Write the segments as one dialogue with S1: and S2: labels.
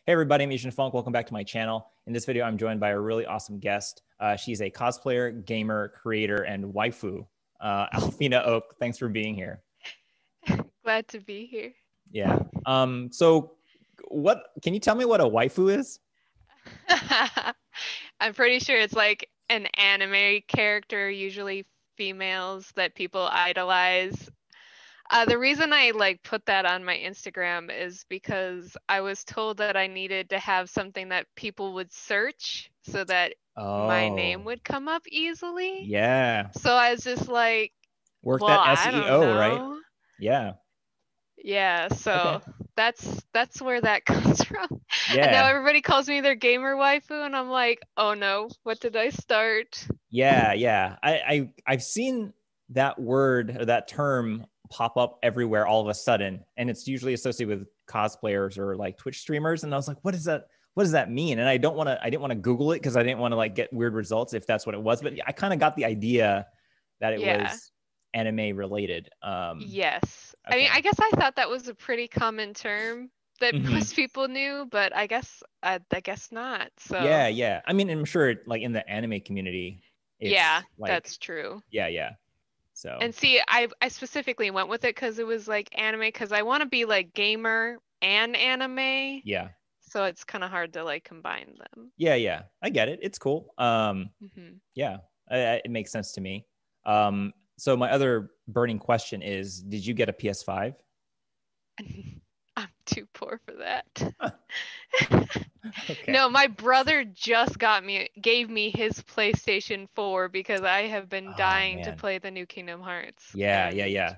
S1: Hey everybody, I'm Asian Funk. Welcome back to my channel. In this video, I'm joined by a really awesome guest. She's a cosplayer, gamer, creator, and waifu, Alfinaoak. Thanks for being here.
S2: Glad to be here.
S1: Yeah. So what can you tell me what a waifu is?
S2: I'm pretty sure it's like an anime character, usually females that people idolize. The reason I like put that on my Instagram is because I was told that I needed to have something that people would search so that my name
S1: Oh,
S2: would come up easily.
S1: yeah.
S2: So I was just like,
S1: Work
S2: well,
S1: that
S2: I don't
S1: SEO, right?
S2: know.
S1: Yeah.
S2: Yeah,
S1: Okay.
S2: so that's where that comes from. And now
S1: Yeah.
S2: everybody calls me their gamer waifu, and I'm like, oh no, what did I start?
S1: Yeah. Yeah. I've seen that word or that term pop up everywhere all of a sudden, and it's usually associated with cosplayers or like Twitch streamers. And I was like, what is that? What does that mean? And I didn't want to Google it because I didn't want to like get weird results if that's what it was. But I kind of got the idea that it
S2: Yeah.
S1: was anime related.
S2: Yes. I mean,
S1: Okay.
S2: I guess I thought that was a pretty common term that
S1: Hmm.
S2: most people knew, but I guess not. So,
S1: Yeah, yeah. I mean, I'm sure like in the anime community,
S2: yeah,
S1: it's like,
S2: that's true.
S1: yeah, yeah. So,
S2: And see, I specifically went with it because it was like anime because I want to be like gamer and anime,
S1: yeah,
S2: so it's kind of hard to like combine them.
S1: yeah, yeah. I get it. It's cool.
S2: Hmm.
S1: Yeah, it makes sense to me. So my other burning question is, did you get a PS5?
S2: I'm too poor for that.
S1: Okay.
S2: No, my brother just gave me his PlayStation 4 because I have been
S1: Oh
S2: dying to
S1: man.
S2: play the new Kingdom Hearts.
S1: Yeah, yeah,
S2: And
S1: yeah.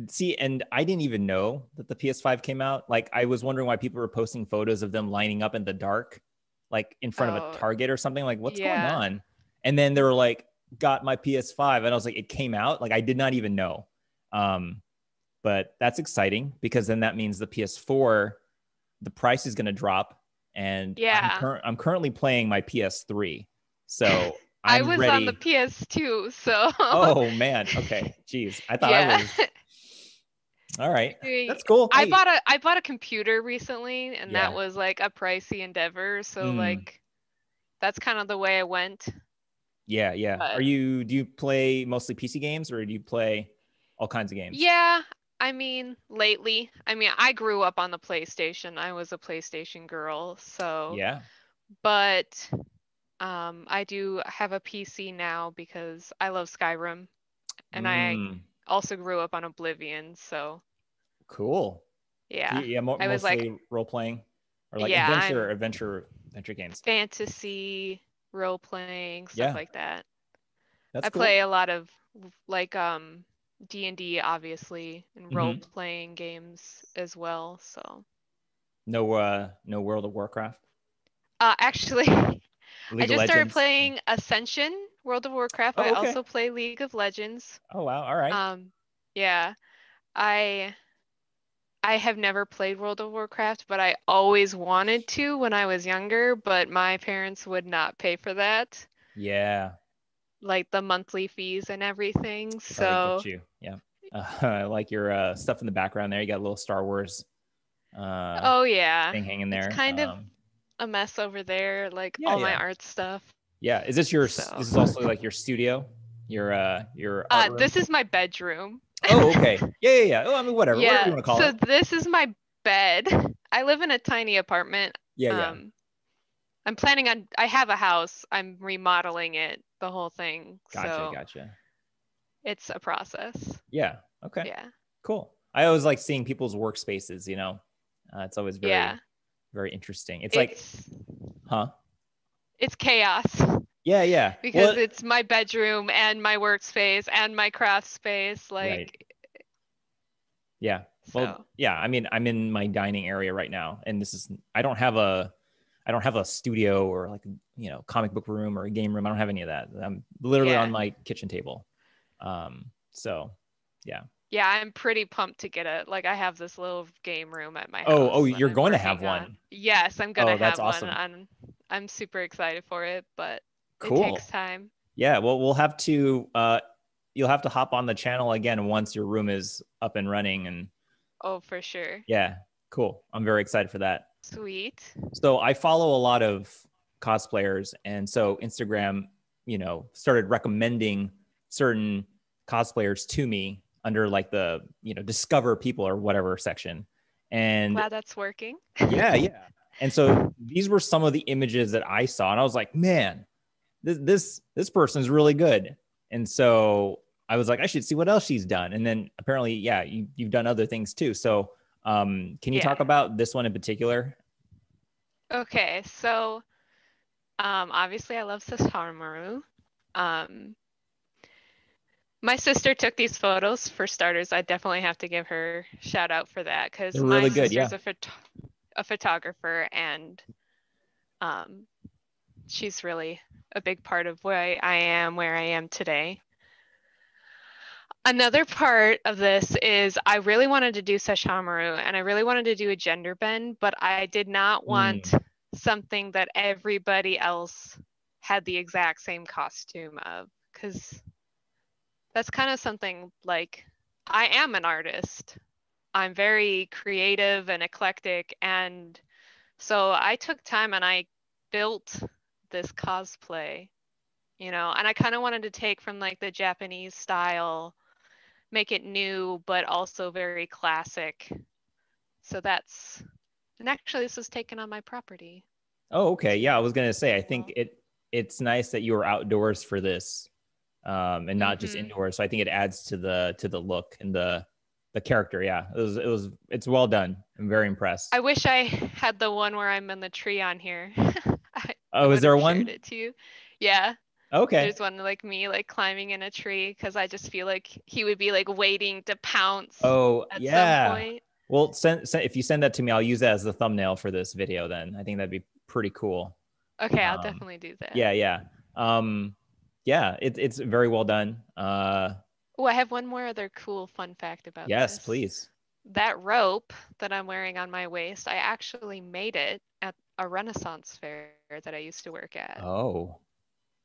S1: See, and I didn't even know that the PS5 came out. Like, I was wondering why people were posting photos of them lining up in the dark, like in front of a
S2: oh,
S1: Target or something. Like, what's going
S2: yeah.
S1: on? And then they were
S2: Hmm.
S1: like, got my PS5. And I was like, it came out. Like, I did not even know. Um, but that's exciting because then that means the PS4, the price is going to drop. And
S2: Yeah.
S1: I'm currently playing my PS3. So
S2: I
S1: I'm
S2: was on the
S1: ready.
S2: PS2, so
S1: Oh man. Okay. Geez. I thought I
S2: yeah.
S1: was all right. That's cool. Hey.
S2: I bought a computer recently and that
S1: Yeah.
S2: was like a pricey endeavor, so
S1: Mm.
S2: like that's kind of the way I went.
S1: Yeah, yeah.
S2: But
S1: Do you play mostly PC games or do you play all kinds of games?
S2: yeah, I mean, lately, I mean, I grew up on the PlayStation. I was a PlayStation girl, so,
S1: Yeah.
S2: but I do have a PC now because I love Skyrim and I
S1: Mm.
S2: also grew up on Oblivion, so
S1: Cool. So
S2: yeah.
S1: yeah,
S2: I was like,
S1: mostly role playing or like
S2: yeah, I'm
S1: adventure games.
S2: fantasy, role playing, stuff
S1: Yeah,
S2: like that.
S1: that's
S2: I
S1: cool.
S2: play a lot of like D&D obviously and role
S1: Hmm.
S2: playing games as well, so
S1: No World of Warcraft,
S2: actually I
S1: League of
S2: just started
S1: Legends.
S2: playing Ascension, World of Warcraft. I
S1: Oh, okay.
S2: also play League of Legends.
S1: Oh, wow. All right.
S2: Um, yeah, I I have never played World of Warcraft, but I always wanted to when I was younger, but my parents would not pay for that,
S1: Yeah.
S2: like the monthly fees and everything.
S1: Oh, I get
S2: So,
S1: you. Yeah. I like your stuff in the background there. You got a little Star Wars uh
S2: oh yeah,
S1: thing hanging
S2: it's
S1: there.
S2: kind of a mess over there, like
S1: Yeah,
S2: all my
S1: yeah.
S2: art stuff.
S1: Yeah.
S2: So,
S1: This is also like your studio, your art room?
S2: this is my bedroom.
S1: Oh, okay. Yeah, yeah, yeah. Oh, I mean whatever you
S2: Yeah,
S1: want to call
S2: so
S1: it.
S2: this is my bed. I live in a tiny apartment.
S1: Yeah, yeah.
S2: Um, I have a house. I'm remodeling it, the whole thing.
S1: Gotcha,
S2: So
S1: gotcha.
S2: it's a process.
S1: Yeah. Okay.
S2: Yeah.
S1: Cool. I always like seeing people's workspaces, it's always
S2: Yeah.
S1: very interesting. It's like,
S2: It's
S1: huh?
S2: it's chaos
S1: Yeah, yeah.
S2: because
S1: Well,
S2: it's my bedroom and my workspace and my craft space.
S1: right.
S2: Like,
S1: Yeah. Well,
S2: so
S1: yeah. I mean, I'm in my dining area right now, and I don't have a studio or like, comic book room or a game room. I don't have any of that. I'm literally on
S2: yeah.
S1: my kitchen table. So yeah.
S2: Yeah, I'm pretty pumped to get it. Like I have this little game room at my
S1: Oh,
S2: house that
S1: you're
S2: I'm
S1: going to have
S2: working on.
S1: one.
S2: Yes, I'm gonna
S1: Oh, that's
S2: have one.
S1: awesome.
S2: I'm super excited for it, but it takes
S1: Cool.
S2: time.
S1: Yeah. Well, you'll have to hop on the channel again once your room is up and running. And
S2: Oh, for sure.
S1: yeah, cool. I'm very excited for that.
S2: Sweet.
S1: So I follow a lot of cosplayers, and so Instagram, started recommending certain cosplayers to me under like the, discover people or whatever section. And
S2: Glad that's working.
S1: yeah, yeah. And so these were some of the images that I saw, and I was like, man, this person is really good. And so I was like, I should see what else she's done. And then apparently, yeah, you've done other things too. So can you
S2: Yeah.
S1: talk about this one in particular?
S2: Okay, so obviously I love Sasamaru. Um, my sister took these photos for starters. I definitely have to give her shout out for that because
S1: They're
S2: my
S1: really good.
S2: sister's
S1: Yeah.
S2: a photographer and um, she's really a big part of why I am where I am today. Another part of this is I really wanted to do Sesshomaru and I really wanted to do a gender bend, but I did not want something that everybody else had the exact same costume of, because that's kind of something like I am an artist. I'm very creative and eclectic, and so I took time and I built this cosplay, and I kind of wanted to take from like the Japanese style, make it new, but also very classic. So and actually this was taken on my property.
S1: Oh, okay. Yeah, I was gonna say, I
S2: Very
S1: think
S2: well.
S1: it's nice that you were outdoors for this, and not just
S2: Mm-hmm.
S1: indoors. So I think it adds to the look and the character. Yeah, it's well done. I'm very impressed.
S2: I wish I had the one where I'm in the tree on here. I
S1: Oh, is
S2: would
S1: there
S2: have shared
S1: one?
S2: it to you. Yeah,
S1: Okay.
S2: there's one like me like climbing in a tree because I just feel like he would be like waiting to pounce
S1: Oh,
S2: at some
S1: yeah.
S2: point.
S1: Well, send if you send that to me, I'll use that as the thumbnail for this video. Then I think that'd be pretty cool.
S2: Okay, I'll
S1: Um,
S2: definitely do that.
S1: yeah, yeah, yeah. It's very well done.
S2: Oh, I have one more other cool fun fact about
S1: Yes,
S2: this.
S1: please.
S2: That rope that I'm wearing on my waist, I actually made it at a Renaissance fair that I used to work at.
S1: Oh,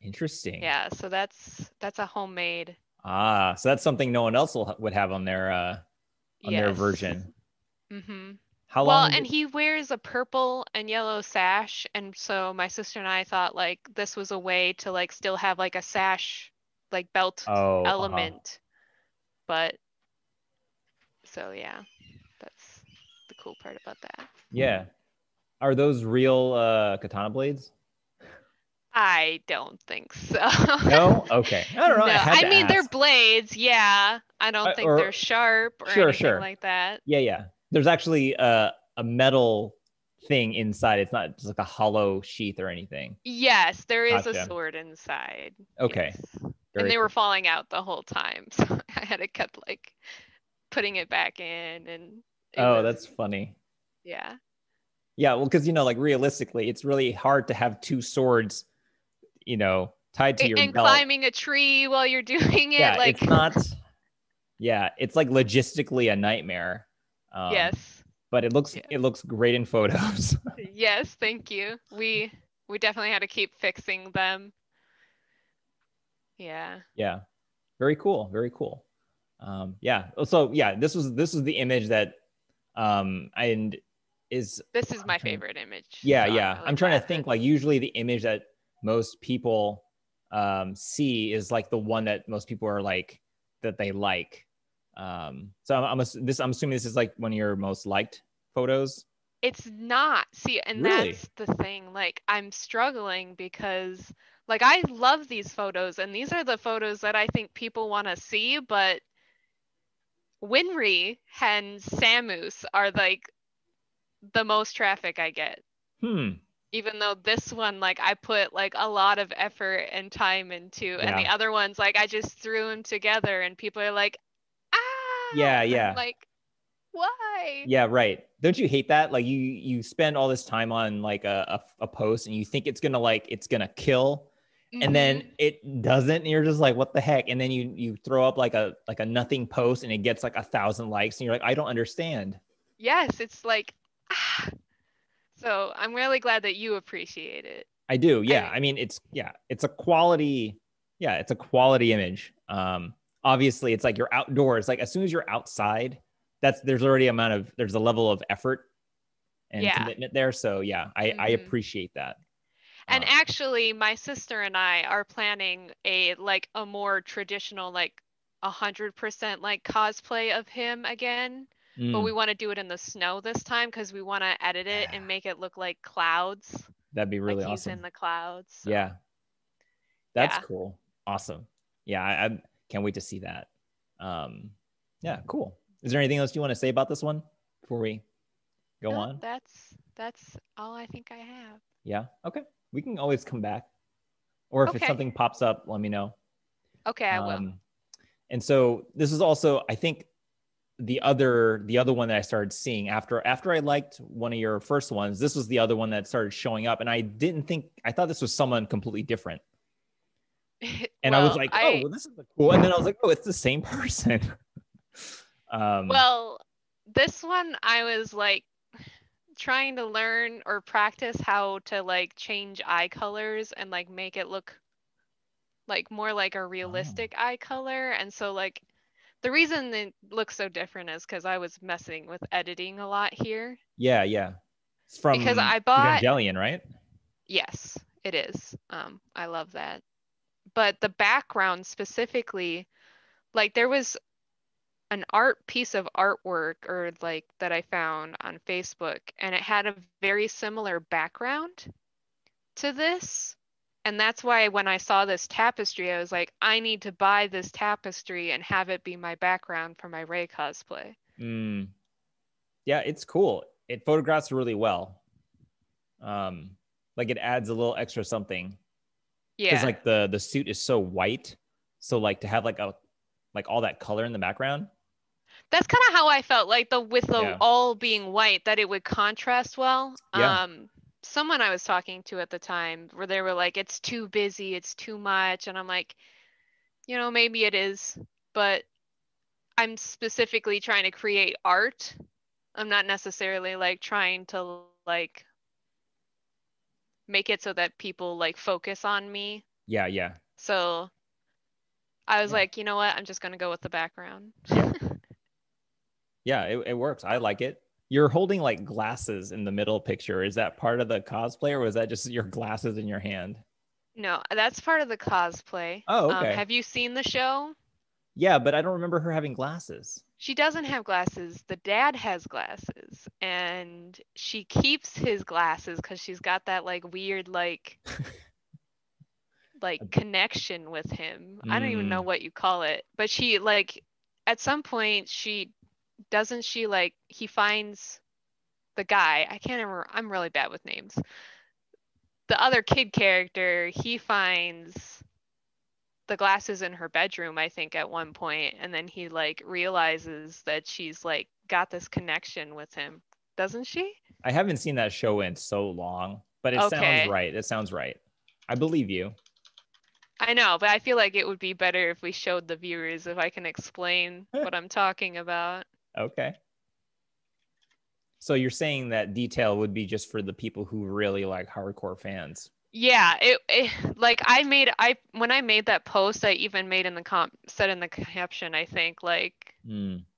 S1: interesting.
S2: Yeah, so that's a homemade.
S1: Ah, so that's something no one else would have on their
S2: Yes.
S1: version.
S2: Mm-hmm.
S1: How long
S2: Well,
S1: is
S2: and
S1: it?
S2: he wears a purple and yellow sash, and so my sister and I thought like this was a way to like still have like a sash, like belt
S1: Oh, uh-huh.
S2: element. But so yeah, that's the cool part about that.
S1: Yeah. Are those real katana blades?
S2: I don't think so.
S1: No? Okay. I don't know. I
S2: No,
S1: had
S2: I
S1: to
S2: mean they're
S1: ask.
S2: blades, yeah. I don't think they're
S1: Or
S2: sharp or
S1: sure,
S2: anything
S1: sure.
S2: like that.
S1: Yeah, yeah. There's actually a metal thing inside. It's not just like a hollow sheath or anything.
S2: Yes, there is a
S1: Gotcha.
S2: sword inside. Yes.
S1: Okay.
S2: And
S1: Very
S2: they were
S1: cool.
S2: falling out the whole time, so I had to keep like putting it back in and it
S1: Oh,
S2: was
S1: that's funny.
S2: yeah.
S1: Yeah, well, because like realistically, it's really hard to have two swords, tied to your
S2: And
S1: belt.
S2: climbing a tree while you're doing it
S1: Yeah,
S2: like
S1: it's not. Yeah, it's like logistically a nightmare. Um,
S2: yes.
S1: but it looks
S2: Yes.
S1: it looks great in photos.
S2: Yes, thank you. We definitely had to keep fixing them. Yeah.
S1: Yeah, very cool, very cool. Yeah. So yeah, this was the image that and is
S2: This is
S1: I'm
S2: my
S1: trying.
S2: favorite image,
S1: Yeah,
S2: so I'm
S1: yeah.
S2: really
S1: I'm trying to
S2: glad that
S1: think. Like usually the image that most people see is like the one that most people are like that they like. So I'm assuming this is like one of your most liked photos.
S2: it's not. See, and
S1: Really?
S2: that's the thing. Like, I'm struggling because, like, I love these photos, and these are the photos that I think people want to see, but Winry and Samus are like the most traffic I get.
S1: Hmm.
S2: Even though this one, like, I put like a lot of effort and time into, and the
S1: Yeah.
S2: other ones, like, I just threw them together, and people are like, ah,
S1: Yeah.
S2: and I'm
S1: Yeah.
S2: like, why?
S1: Yeah. Right. Don't you hate that? Like you spend all this time on like a post and you think it's gonna kill, and then
S2: Mm-hmm.
S1: it doesn't, and you're just like, what the heck? And then you throw up like a nothing post and it gets like 1,000 likes and you're like, I don't understand.
S2: Yes, it's like, ah. So I'm really glad that you appreciate it.
S1: I do.
S2: I
S1: Yeah.
S2: mean,
S1: I mean, it's a quality. Yeah, it's a quality image. Obviously, it's like you're outdoors. Like as soon as you're outside, there's already there's a level of effort and
S2: Yeah.
S1: commitment there. So yeah, I appreciate that.
S2: And actually, my sister and I are planning a more traditional 100% like cosplay of him again. But we want to do it in the snow this time because we want to edit it and make it look like clouds.
S1: That'd be really
S2: like he's
S1: awesome.
S2: in the clouds. So.
S1: Yeah. That's
S2: Yeah.
S1: cool. Awesome. Yeah, I can't wait to see that. Yeah, cool. Is there anything else you want to say about this one before we go
S2: No,
S1: on?
S2: that's all I think I have.
S1: Yeah. Okay. We can always come back. Or if
S2: Okay.
S1: something pops up, let me know.
S2: Okay, I will.
S1: And so this is also, I think, the other one that I started seeing after I liked one of your first ones. This was the other one that started showing up, and I thought this was someone completely different. And I was like, oh, well, this is cool. And then I was like, oh, it's the same person.
S2: Well, this one I was like trying to learn or practice how to like change eye colors and like make it look like more like a realistic eye color. And so like the reason it looks so different is because I was messing with editing a lot here.
S1: Yeah, yeah. It's from
S2: Because I bought
S1: Evangelion, right?
S2: Yes, it is. I love that. But the background specifically, like there was an art piece of artwork or like that I found on Facebook and it had a very similar background to this. And that's why when I saw this tapestry, I was like, I need to buy this tapestry and have it be my background for my Rey cosplay.
S1: Yeah, it's cool. It photographs really well. Like it adds a little extra something. Because
S2: Yeah.
S1: like the suit is so white. So like to have like all that color in the background.
S2: That's kind of how I felt like with the
S1: Yeah.
S2: all being white that it would contrast well.
S1: Yeah.
S2: Someone I was talking to at the time where they were like, it's too busy, it's too much. And I'm like, maybe it is, but I'm specifically trying to create art. I'm not necessarily like trying to like make it so that people like focus on me.
S1: Yeah, yeah.
S2: So I was
S1: Yeah.
S2: like, you know what? I'm just gonna go with the background.
S1: Yeah. Yeah, it works. I like it. You're holding like glasses in the middle picture. Is that part of the cosplay or was that just your glasses in your hand?
S2: No, that's part of the cosplay.
S1: Oh, okay.
S2: Have you seen the show?
S1: Yeah, but I don't remember her having glasses.
S2: She doesn't have glasses. The dad has glasses, and she keeps his glasses because she's got that like weird like connection with him. I don't even know what you call it, but she like at some point she like he finds the guy. I can't remember. I'm really bad with names. The other kid character, he finds the glasses in her bedroom, I think, at one point, and then he like realizes that she's like got this connection with him. Doesn't she?
S1: I haven't seen that show in so long, but it sounds
S2: Okay.
S1: right. It sounds right. I believe you.
S2: I know, but I feel like it would be better if we showed the viewers if I can explain what I'm talking about.
S1: Okay. So you're saying that detail would be just for the people who really like hardcore fans.
S2: Yeah, like when I made that post, I even made in the said in the caption, I think like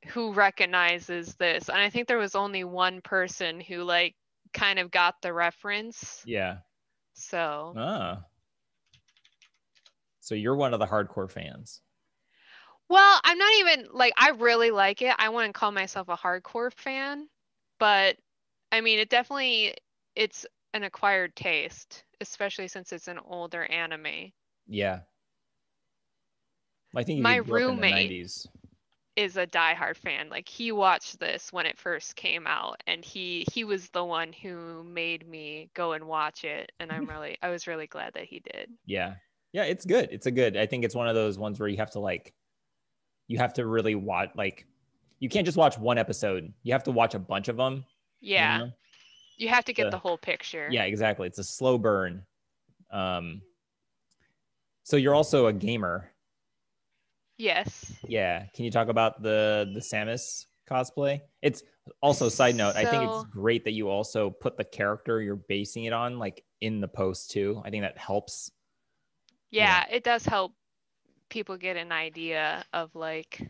S2: who recognizes this, and I think there was only one person who like kind of got the reference.
S1: Yeah.
S2: So.
S1: So you're one of the hardcore fans.
S2: Well, I'm not even like I really like it. I wouldn't call myself a hardcore fan, but I mean, it's an acquired taste, especially since it's an older anime.
S1: Yeah. I think
S2: My
S1: you grew up in the
S2: roommate
S1: 90s.
S2: is a diehard fan. Like he watched this when it first came out and he was the one who made me go and watch it and I was really glad that he did.
S1: Yeah. Yeah, it's good. I think it's one of those ones where you have to really watch, like you can't just watch one episode. You have to watch a bunch of them.
S2: Yeah.
S1: You know?
S2: You have to get the whole picture.
S1: Yeah, exactly. It's a slow burn. So you're also a gamer.
S2: Yes.
S1: Yeah. Can you talk about the Samus cosplay? It's also, side note, I think it's great that you also put the character you're basing it on like in the post too. I think that helps.
S2: Yeah, it does help people get an idea of like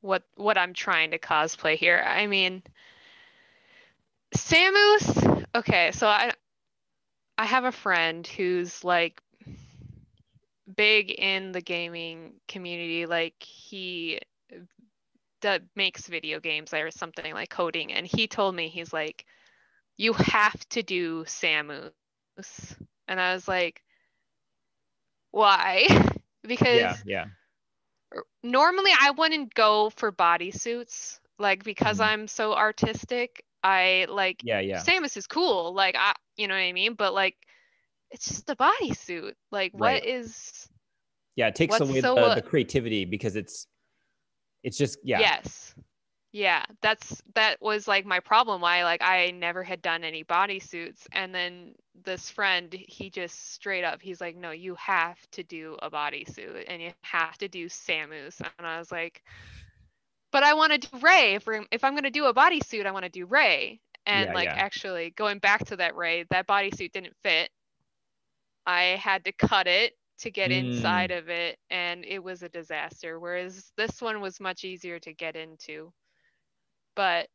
S2: what I'm trying to cosplay here. I mean, Samus. Okay, so I have a friend who's like big in the gaming community. Like he makes video games or something like coding, and he told me he's like, you have to do Samus, and I was like, why?
S1: Yeah,
S2: Because
S1: yeah.
S2: normally I wouldn't go for bodysuits, like because
S1: Mhm.
S2: I'm so artistic. I like
S1: Yeah, yeah.
S2: Samus is cool, like you know what I mean, but like it's just a bodysuit. Like
S1: Right. Yeah, it takes
S2: what's
S1: away
S2: so
S1: the creativity because it's just yeah.
S2: yes. Yeah, that was like my problem. Why like I never had done any bodysuits, and then this friend, he just straight up, he's like, no, you have to do a bodysuit, and you have to do Samus. And I was like, but I want to do Ray. If I'm gonna do a bodysuit, I want to do Ray. And
S1: Yeah,
S2: like
S1: yeah.
S2: actually going back to that Ray, that bodysuit didn't fit. I had to cut it to get inside
S1: Mm,
S2: of it, and it was a disaster. Whereas this one was much easier to get into. But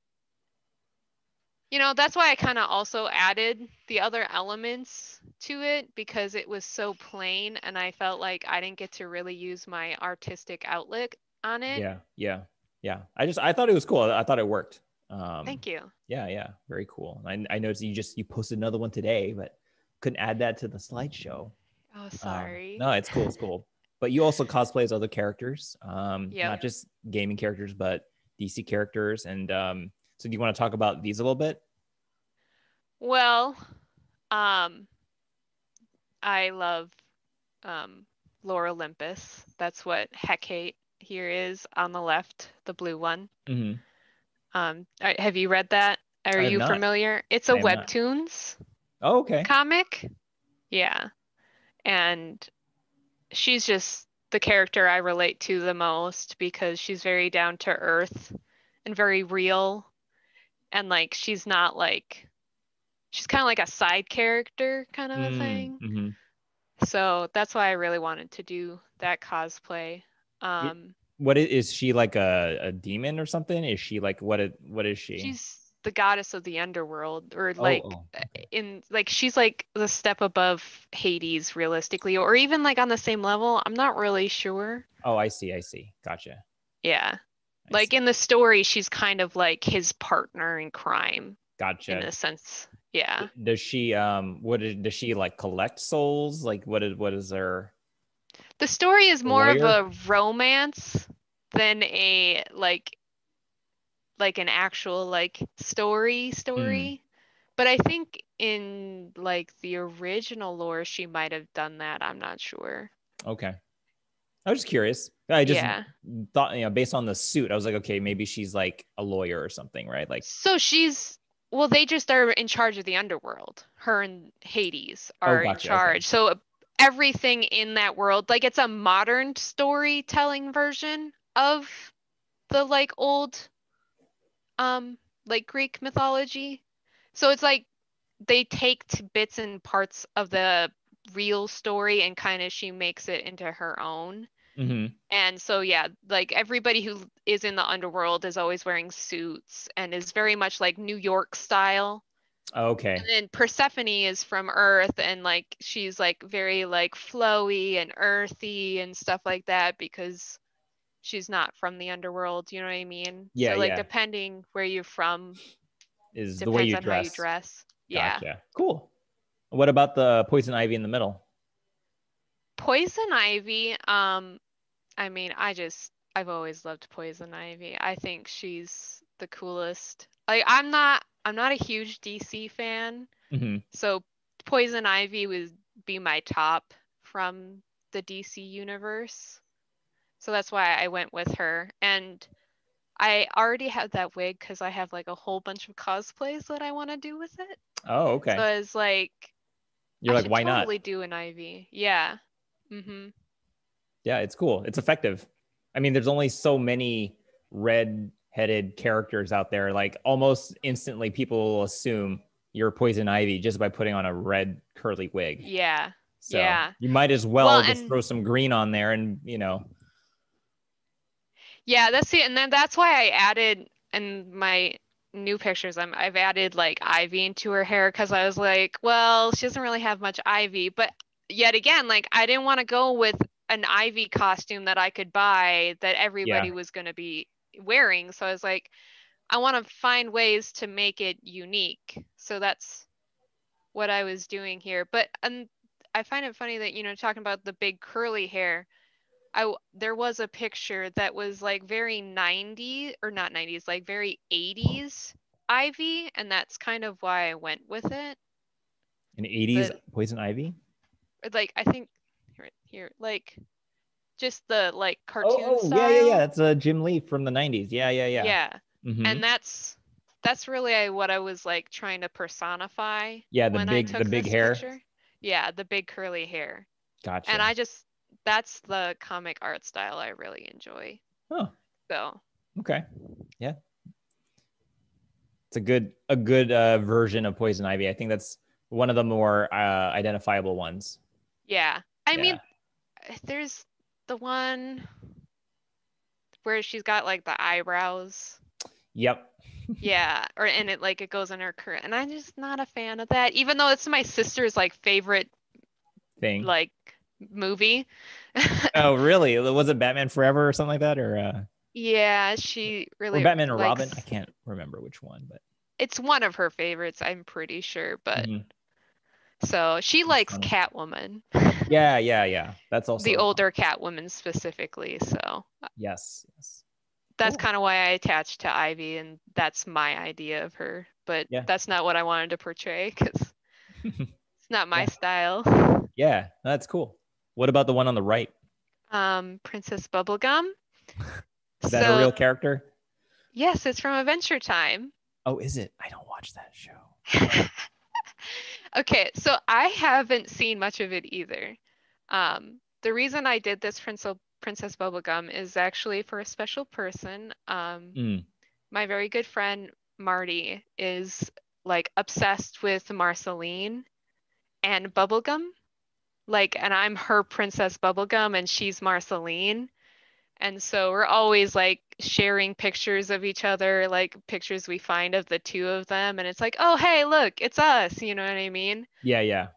S2: that's why I kind of also added the other elements to it because it was so plain and I felt like I didn't get to really use my artistic outlet on it.
S1: yeah, yeah, yeah. I thought it was cool. I thought it worked.
S2: Thank you.
S1: Yeah, yeah, very cool. I noticed you posted another one today, but couldn't add that to the slideshow.
S2: Oh, sorry.
S1: No, it's cool, it's cool. But you also cosplay as other characters,
S2: Yep.
S1: not just gaming characters, but DC characters. And so do you want to talk about these a little bit?
S2: Well, um, I love um, Lore Olympus. That's what Hecate here is on the left, the blue one.
S1: Mm-hmm.
S2: Have you read that? Are
S1: I have
S2: you
S1: not.
S2: familiar? It's a
S1: I have not.
S2: webtoons
S1: Oh, okay.
S2: comic. Yeah. And she's just the character I relate to the most because she's very down to earth and very real. And like, she's kind of like a side character kind of a thing.
S1: Mm-hmm.
S2: So that's why I really wanted to do that cosplay.
S1: It,
S2: Um,
S1: is she like a demon or something? Is she like what is she?
S2: she's the goddess of the underworld, or
S1: Oh,
S2: like
S1: oh, okay.
S2: in like she's like the step above Hades realistically, or even like on the same level. I'm not really sure.
S1: Oh, I see. I see. Gotcha.
S2: Yeah.
S1: I
S2: Like
S1: see.
S2: in the story, she's kind of like his partner in crime in
S1: Gotcha.
S2: a sense. Yeah.
S1: Does she does she like collect souls? Like what is her
S2: The story is more of
S1: lawyer?
S2: a romance than a like an actual like story
S1: Hmm.
S2: story. But I think in like the original lore she might have done that. I'm not sure.
S1: Okay. I was just curious. I just
S2: Yeah.
S1: thought, based on the suit, I was like, okay, maybe she's like a lawyer or something, right? Like,
S2: So she's well, they just are in charge of the underworld. Her and Hades
S1: oh,
S2: are in
S1: gotcha. Okay.
S2: charge. So everything in that world, like it's a modern storytelling version of the like old like Greek mythology. So it's like they take bits and parts of the real story and kind of she makes it into her own.
S1: Mm-hmm.
S2: And so yeah, like everybody who is in the underworld is always wearing suits and is very much like New York style. And
S1: Okay.
S2: then Persephone is from Earth and like she's like very like flowy and earthy and stuff like that because she's not from the underworld, you know what I mean?
S1: Yeah,
S2: So like
S1: yeah.
S2: depending where you're from
S1: Is the way
S2: depends
S1: you
S2: on how you
S1: dress.
S2: dress. Yeah.
S1: Gotcha. Cool. What about the poison ivy in the middle?
S2: Poison Ivy, I mean, I've always loved Poison Ivy. I think she's the coolest. Like I'm not a huge DC fan,
S1: Mm-hmm.
S2: so Poison Ivy would be my top from the DC universe. So that's why I went with her. And I already have that wig because I have like a whole bunch of cosplays that I want to do with it.
S1: Oh,
S2: So
S1: okay.
S2: I was like,
S1: You're
S2: I
S1: like,
S2: should
S1: why not?
S2: totally do an Ivy. Yeah. Mm-hmm.
S1: Yeah, it's cool. It's effective. I mean, there's only so many red-headed characters out there. Like almost instantly, people will assume you're poison ivy just by putting on a red curly wig.
S2: Yeah.
S1: So
S2: Yeah.
S1: you might as
S2: Well,
S1: well just
S2: and
S1: throw some green on there, and
S2: yeah, that's it. And then that's why I added in my new pictures, I've added like ivy into her hair because I was like, well, she doesn't really have much ivy. But yet again, like I didn't want to go with an ivy costume that I could buy that everybody
S1: Yeah.
S2: was going to be wearing. So I was like, I want to find ways to make it unique. So that's what I was doing here. But I find it funny that, talking about the big curly hair, there was a picture that was like very 90s, or not 90s, like very 80s Ivy, and that's kind of why I went with it.
S1: An 80s
S2: But
S1: poison ivy.
S2: like I think here, like just the like
S1: Oh,
S2: cartoon
S1: oh, yeah, yeah, yeah.
S2: style.
S1: That's Jim Lee from the 90s. Yeah, yeah, yeah.
S2: Yeah.
S1: Mm-hmm.
S2: And that's really what I was like trying to personify
S1: Yeah,
S2: when I
S1: the
S2: took
S1: big
S2: this
S1: hair.
S2: picture. Yeah, the big curly hair. And
S1: Gotcha.
S2: that's the comic art style I really enjoy.
S1: Oh,
S2: So,
S1: okay. Yeah. It's a good version of poison ivy. I think that's one of the more identifiable ones.
S2: yeah. I
S1: Yeah.
S2: mean, there's the one where she's got like the eyebrows.
S1: Yep.
S2: Yeah, and it goes in her current, and I'm just not a fan of that. Even though it's my sister's like favorite
S1: Thing.
S2: like movie.
S1: Oh, really? Was it Batman Forever or something like that,
S2: Yeah, she
S1: or
S2: really
S1: Batman and Robin? I
S2: likes.
S1: can't remember which one, but
S2: It's one of her favorites, I'm pretty sure. But
S1: mhm.
S2: so she
S1: That's
S2: likes
S1: funny.
S2: Catwoman,
S1: Yeah, yeah, yeah. That's
S2: the
S1: also
S2: older Catwoman specifically. So
S1: yes, yes.
S2: that's
S1: Cool.
S2: kind of why I attached to Ivy, and that's my idea of her. But
S1: Yeah.
S2: that's not what I wanted to portray because it's not my
S1: Yeah.
S2: style.
S1: Yeah, that's cool. What about the one on the right?
S2: Princess Bubblegum.
S1: Is that a real
S2: So
S1: character?
S2: yes, it's from Adventure Time.
S1: Oh, is it? I don't watch that show.
S2: Okay, so I haven't seen much of it either. The reason I did this Princess Bubblegum is actually for a special person.
S1: Mm.
S2: My very good friend Marty is like obsessed with Marceline and Bubblegum. Like, and I'm her Princess Bubblegum and she's Marceline. And so we're always like sharing pictures of each other, like pictures we find of the two of them. And it's like, oh, hey, look, it's us. You know what I mean?
S1: Yeah, yeah.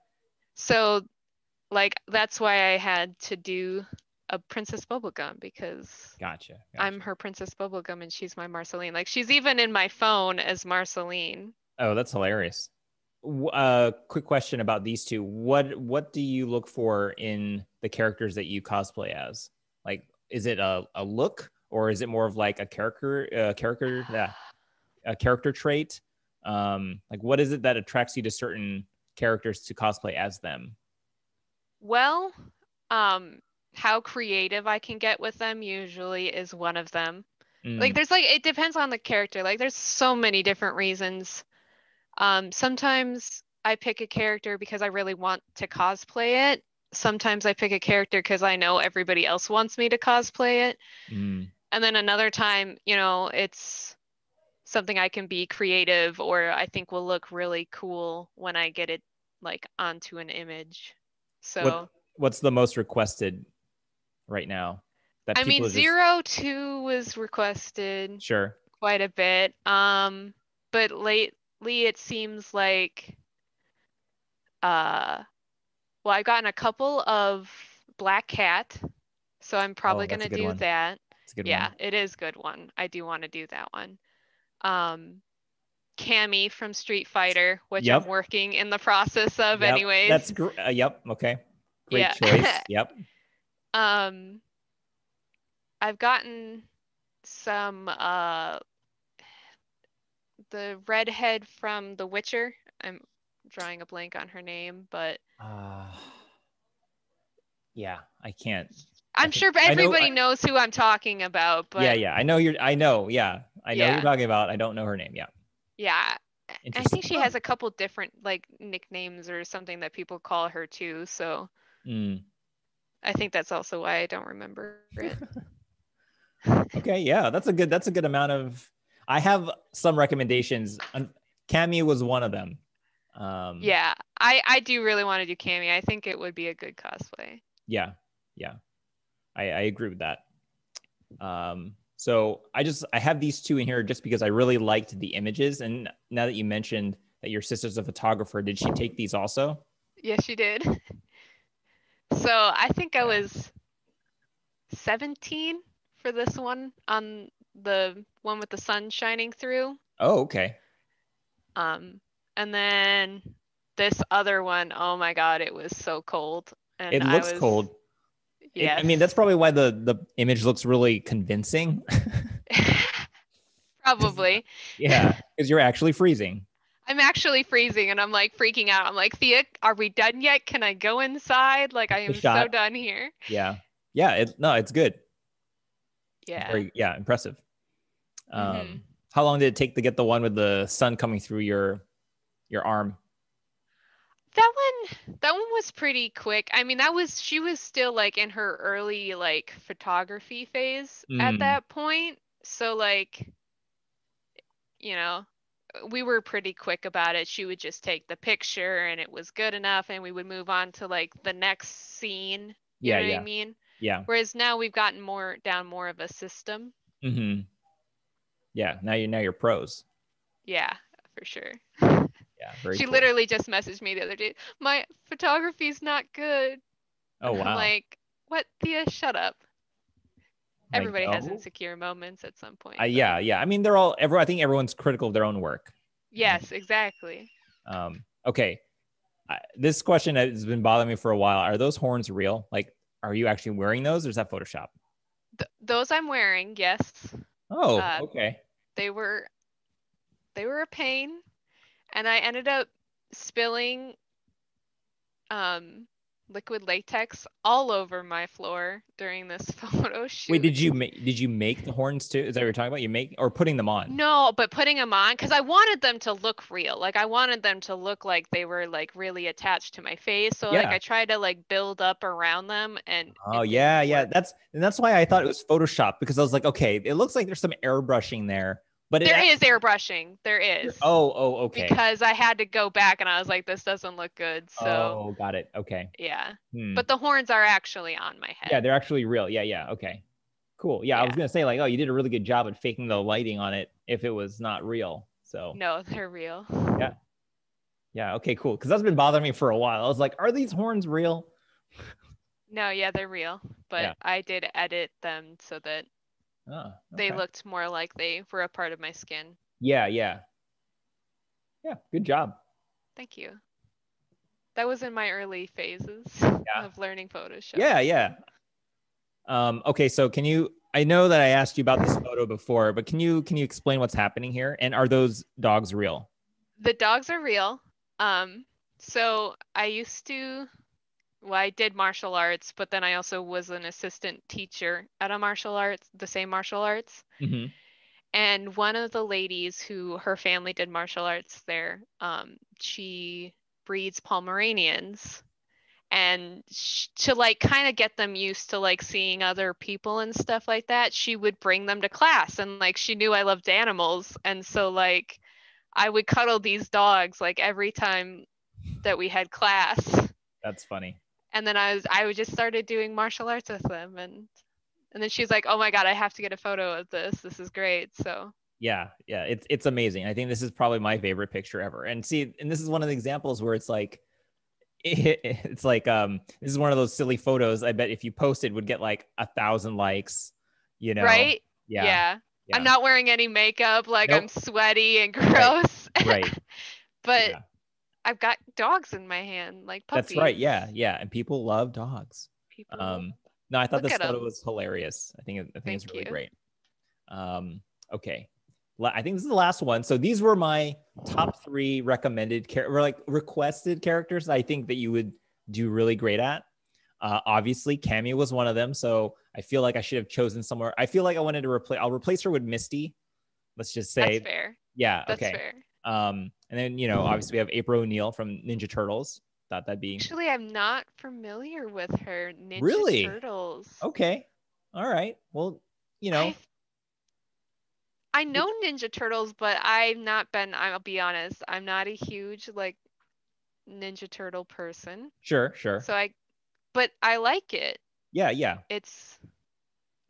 S2: So, like, that's why I had to do a Princess Bubblegum because
S1: Gotcha.
S2: I'm
S1: Gotcha.
S2: her Princess Bubblegum and she's my Marceline. Like, she's even in my phone as Marceline.
S1: Oh, that's hilarious. Quick question about these two. What do you look for in the characters that you cosplay as? Like, is it a look or is it more of like a character trait? Like what is it that attracts you to certain characters to cosplay as them?
S2: Well, um, how creative I can get with them usually is one of them. Like,
S1: Mm,
S2: there's like, it depends on the character. Like, there's so many different reasons. Sometimes I pick a character because I really want to cosplay it. Sometimes I pick a character because I know everybody else wants me to cosplay it.
S1: mm.
S2: And then another time, it's something I can be creative or I think will look really cool when I get it like onto an image.
S1: What
S2: So,
S1: what's the most requested right now that
S2: I
S1: people
S2: mean,
S1: are just
S2: 02 was requested
S1: sure?
S2: quite a bit. But lately it seems like uh well, I've gotten a couple of Black Cat, so I'm
S1: Oh,
S2: probably
S1: that's a
S2: gonna
S1: good
S2: do
S1: one.
S2: that.
S1: It's a good
S2: Yeah,
S1: one.
S2: it is a good one. I do want to do that one. Um, Cammy from Street Fighter, which I'm
S1: Yep.
S2: working in the process of
S1: Yep.
S2: anyways.
S1: Yep. Okay. Great
S2: Yeah.
S1: choice. Yep.
S2: Um, I've gotten some the redhead from The Witcher. I'm drawing a blank on her name, but
S1: Uh, yeah, I can't. I
S2: I'm
S1: think
S2: sure
S1: I know.
S2: everybody knows who I'm talking about,
S1: Yeah,
S2: but
S1: yeah. I know you're. I know. Yeah, I know who you're
S2: yeah.
S1: talking about. I don't know her name. Yeah.
S2: Yeah. I
S1: Interesting.
S2: think she
S1: Huh.
S2: has a couple different like nicknames or something that people call her too, so
S1: Mm.
S2: I think that's also why I don't remember it.
S1: Okay. Yeah, that's a good amount of. I have some recommendations. Cameo was one of them. Um,
S2: Yeah, I do really want to do Cammy. I think it would be a good cosplay.
S1: yeah, yeah. I agree with that. So I have these two in here just because I really liked the images. And now that you mentioned that your sister's a photographer, did she take these also?
S2: Yes, she did. So I think I
S1: Yeah.
S2: was 17 for this one on the one with the sun shining through.
S1: Oh, okay.
S2: And then this other one, oh my God, it was so cold. And
S1: It
S2: I
S1: looks
S2: was,
S1: cold. I mean, that's
S2: yes.
S1: probably why the image looks really convincing.
S2: Probably.
S1: Yeah, because you're actually freezing.
S2: I'm actually freezing and I'm like freaking out. I'm like, Thea, are we done yet? Can I go inside? Like, I
S1: The
S2: am so
S1: shot.
S2: done here.
S1: Yeah. Yeah. No, it's good. It's
S2: Yeah.
S1: very, yeah, impressive.
S2: hmm
S1: How long did it take to get the one with the sun coming through your arm?
S2: that one was pretty quick. I mean, she was still like in her early like photography phase at
S1: Mm,
S2: that point. So like, you know, we were pretty quick about it. She would just take the picture and it was good enough and we would move on to like the next scene, you
S1: yeah,
S2: know what I
S1: yeah,
S2: mean?
S1: yeah.
S2: Whereas now we've gotten more of a system.
S1: hmm Yeah. Now you're pros.
S2: Yeah, for sure.
S1: Yeah. Very
S2: She
S1: cool.
S2: literally just messaged me the other day. My photography's not good.
S1: Oh,
S2: And I'm
S1: wow.
S2: like, what, Thea? Shut up.
S1: Like,
S2: Everybody has
S1: no.
S2: insecure moments at some point, though.
S1: Yeah, yeah. I mean, I think everyone's critical of their own work. And
S2: Yes, exactly.
S1: okay. This question has been bothering me for a while. Are those horns real? Like, are you actually wearing those, or is that Photoshop?
S2: Those I'm wearing, yes.
S1: Oh,
S2: Uh,
S1: okay.
S2: they were they were a pain, and I ended up spilling um liquid latex all over my floor during this photo
S1: Wait,
S2: shoot.
S1: did you make the horns too? Is that what you're talking about? You make or putting them on?
S2: No, but putting them on because I wanted them to look real. Like I wanted them to look like they were like really attached to my face. So like
S1: Yeah.
S2: I tried to like build up around them and
S1: Oh,
S2: it
S1: yeah,
S2: didn't
S1: yeah.
S2: work.
S1: That's why I thought it was Photoshop because I was like, okay, it looks like there's some airbrushing there, but it
S2: There is
S1: actually.
S2: airbrushing. There is.
S1: Oh, okay.
S2: Because I had to go back and I was like, this doesn't look good. So
S1: Oh, got it. Okay.
S2: yeah.
S1: Hmm.
S2: But the horns are actually on my
S1: Yeah,
S2: head.
S1: they're actually real. Yeah, yeah. Okay. Cool. Yeah, I was
S2: Yeah.
S1: gonna say like, oh, you did a really good job at faking the lighting on it if it was not real. So
S2: No, they're real.
S1: yeah, yeah. Okay, cool. Because that's been bothering me for a while. I was like, are these horns real?
S2: No, yeah, they're real.
S1: Yeah.
S2: But I did edit them so that
S1: Oh,
S2: they
S1: okay.
S2: looked more like they were a part of my skin.
S1: Yeah, yeah, yeah. Good job.
S2: Thank you. That was in my early phases
S1: Yeah,
S2: of learning Photoshop.
S1: yeah, yeah. Okay, so can you? I know that I asked you about this photo before, but can you explain what's happening here? And are those dogs real?
S2: The dogs are real. Um, so I used to, well, I did martial arts, but then I also was an assistant teacher at a martial arts, the same martial arts.
S1: Mm-hmm.
S2: And one of the ladies who her family did martial arts there, she breeds Pomeranians. And to like kind of get them used to like seeing other people and stuff like that, she would bring them to class. And like she knew I loved animals. And so like I would cuddle these dogs like every time that we had class.
S1: That's funny.
S2: And then I would just started doing martial arts with them and then she's like, "Oh my God, I have to get a photo of this. This is great." So,
S1: Yeah, yeah. It's amazing. I think this is probably my favorite picture ever. And see, and this is one of the examples where it's like it's like this is one of those silly photos. I bet if you posted would get like 1,000 likes, you know.
S2: right?
S1: Yeah,
S2: Yeah. I'm
S1: yeah.
S2: not wearing any makeup, like I'm
S1: Nope.
S2: sweaty and
S1: Right,
S2: gross.
S1: right.
S2: But
S1: Yeah,
S2: I've got dogs in my hand, like
S1: that's right.
S2: puppies.
S1: Yeah, yeah. And people love dogs.
S2: People love.
S1: um no, I thought
S2: Look
S1: this
S2: at
S1: photo
S2: them.
S1: was hilarious. I think it's
S2: Thank
S1: really
S2: you.
S1: great. Okay. I think this is the last one. So these were my top three recommended or like requested characters that I think that you would do really great at. Obviously, Cammy was one of them. So I feel like I should have chosen somewhere. I feel like I wanted to I'll replace her with Misty. Let's just
S2: That's
S1: say,
S2: fair.
S1: yeah,
S2: That's
S1: okay.
S2: fair.
S1: And then obviously we have April O'Neil from Ninja Turtles. Thought that'd be
S2: Actually, I'm not familiar with her Ninja
S1: really
S2: Turtles.
S1: okay. All right. Well, you know,
S2: I I know Ninja Turtles, but I've not been, I'll be honest, I'm not a huge like Ninja Turtle person.
S1: sure, sure.
S2: So but I like it.
S1: Yeah, yeah.
S2: It's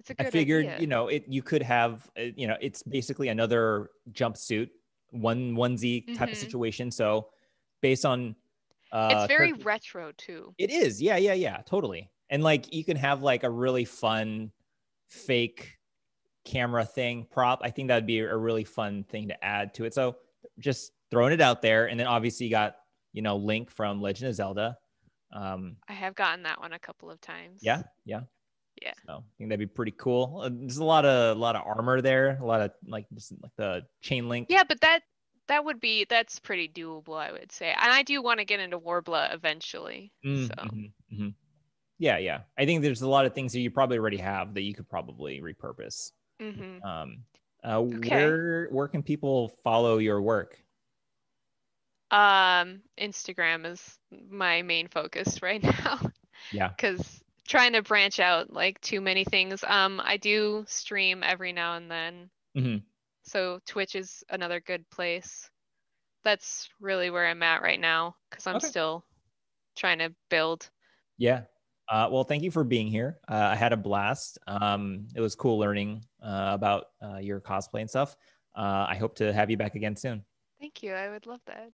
S2: That's a
S1: I
S2: good
S1: figured,
S2: idea.
S1: you know, you could have, you know, it's basically another jumpsuit, onesie type of
S2: Hmm.
S1: situation. So based on
S2: It's very
S1: character,
S2: retro too.
S1: it is. Yeah, yeah, yeah, totally. And like you can have like a really fun fake camera thing prop. I think that'd be a really fun thing to add to it. So just throwing it out there. And then obviously you got, you know, Link from Legend of Zelda.
S2: I have gotten that one a couple of times.
S1: Yeah, yeah.
S2: Yeah.
S1: So I think that'd be pretty cool. There's a lot of armor there, a lot of like just like the chain link.
S2: Yeah, but that's pretty doable, I would say. And I do want to get into Warbler eventually. So,
S1: Mm-hmm. Yeah, yeah. I think there's a lot of things that you probably already have that you could probably repurpose.
S2: hmm.
S1: Um,
S2: Okay.
S1: where can people follow your work?
S2: Instagram is my main focus right now
S1: Yeah.
S2: because trying to branch out like too many things. I do stream every now and then.
S1: Hmm.
S2: So Twitch is another good place. That's really where I'm at right now because I'm
S1: Okay.
S2: still trying to build.
S1: Yeah. Well, thank you for being here. I had a blast. It was cool learning about your cosplay and stuff. I hope to have you back again soon.
S2: Thank you. I would love that.